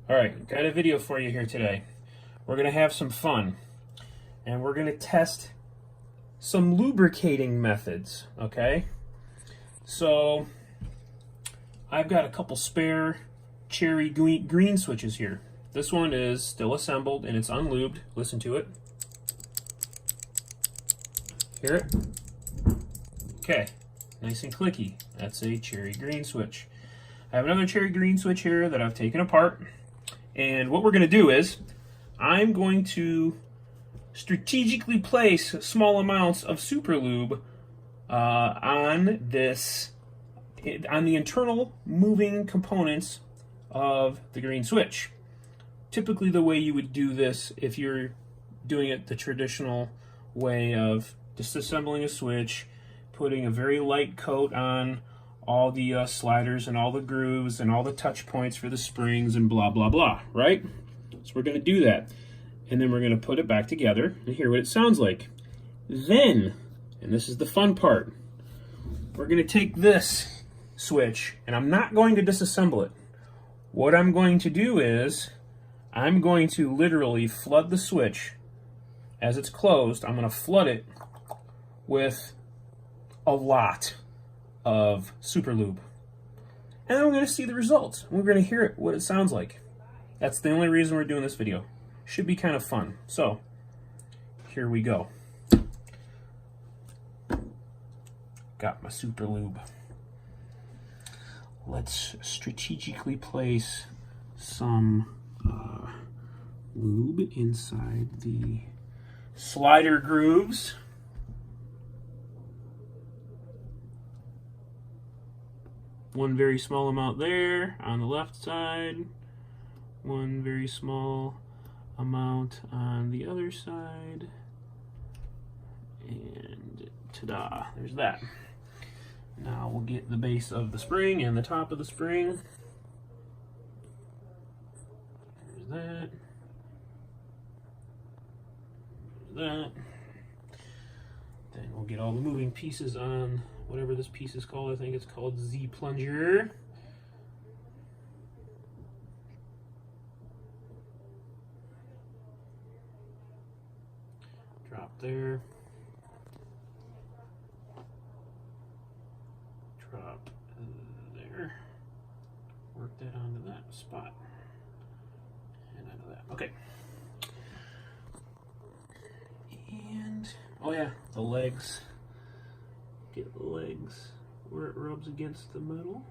Alright, got a video for you here today. We're going to have some fun. And we're going to test some lubricating methods, okay? So, I've got a couple spare cherry green switches here. This one is still assembled and it's unlubed. Listen to it. Hear it? Okay, nice and clicky. That's a cherry green switch. I have another cherry green switch here that I've taken apart. And what we're going to do is, I'm going to strategically place small amounts of super lube on the internal moving components of the green switch. Typically the way you would do this if you're doing it the traditional way of disassembling a switch, putting a very light coat on all the sliders and all the grooves and all the touch points for the springs and blah blah blah, right? So we're going to do that, and then we're going to put it back together and hear what it sounds like. Then, and this is the fun part, we're going to take this switch, and I'm not going to disassemble it. What I'm going to do is, I'm going to literally flood the switch as it's closed. I'm going to flood it with a lot of super lube. And then we're going to see the results. We're going to hear it, what it sounds like. That's the only reason we're doing this video. Should be kind of fun. So, here we go. Got my super lube. Let's strategically place some lube inside the slider grooves. One very small amount there on the left side. One very small amount on the other side. And ta-da, there's that. Now we'll get the base of the spring and the top of the spring. There's that. There's that. Then we'll get all the moving pieces on whatever this piece is called. I think it's called Z-plunger. Drop there. Drop there. Work that onto that spot. And onto that. Okay. And, oh yeah, the legs. Get the legs where it rubs against the metal.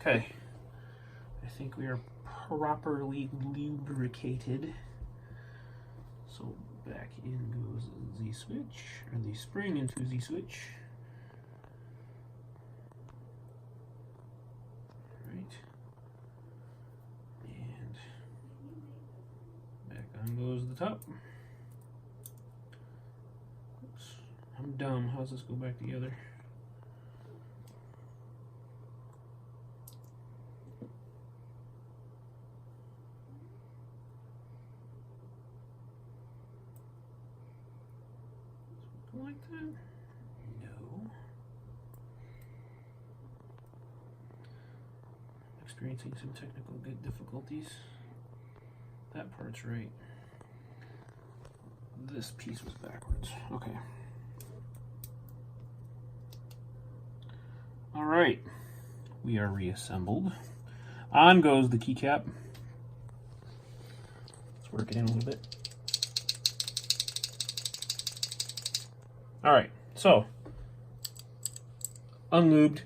Okay, I think we are properly lubricated. So back in goes the switch, or the spring into the switch. Right, and back on goes the top. I'm dumb. How's this go back together? Something like that? No. Experiencing some technical difficulties. That part's right. This piece was backwards. Okay. All right, we are reassembled. On goes the keycap. Let's work it in a little bit. All right, so unlubed,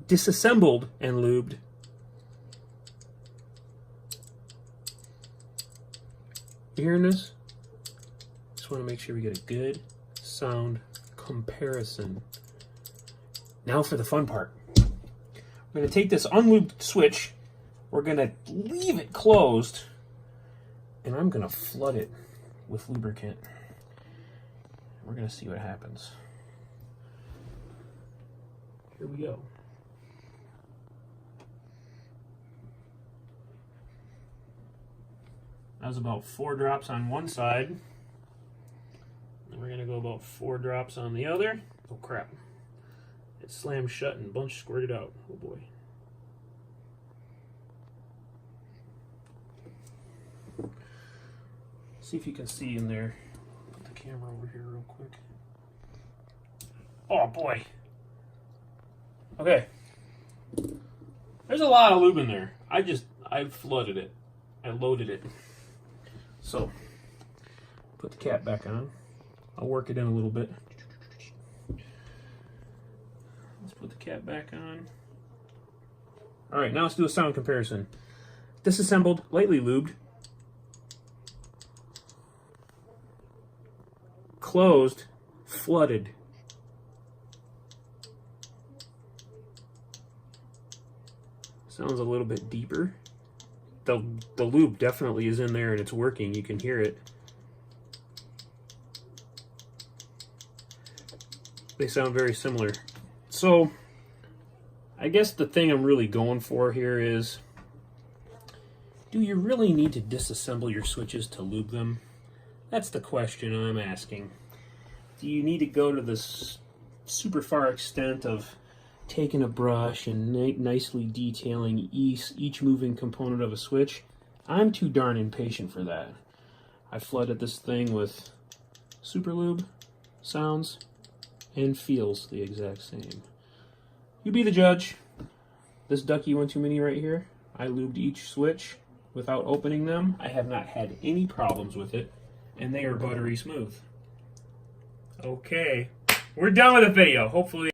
disassembled and lubed. You hearing this? Just want to make sure we get a good sound comparison. Now for the fun part. We're going to take this unlubed switch, we're going to leave it closed, and I'm going to flood it with lubricant. We're going to see what happens. Here we go. That was about 4 drops on one side. And we're going to go about 4 drops on the other. Oh crap. it slammed shut and a bunch squirted out. Oh boy. See if you can see in there. Put the camera over here real quick. Oh boy. Okay. There's a lot of lube in there. I flooded it. I loaded it. So, put the cap back on. I'll work it in a little bit. Let's put the cap back on. Alright, now let's do a sound comparison. Disassembled, lightly lubed. Closed, flooded. Sounds a little bit deeper. The lube definitely is in there and it's working. You can hear it. They sound very similar. So, I guess the thing I'm really going for here is, do you really need to disassemble your switches to lube them? That's the question I'm asking. Do you need to go to this super far extent of taking a brush and nicely detailing each moving component of a switch? I'm too darn impatient for that. I flooded this thing with super lube, sounds, and feels the exact same. You be the judge. This Ducky 1-2 Mini right here, I lubed each switch without opening them. I have not had any problems with it, and they are buttery smooth. Okay, we're done with the video. Hopefully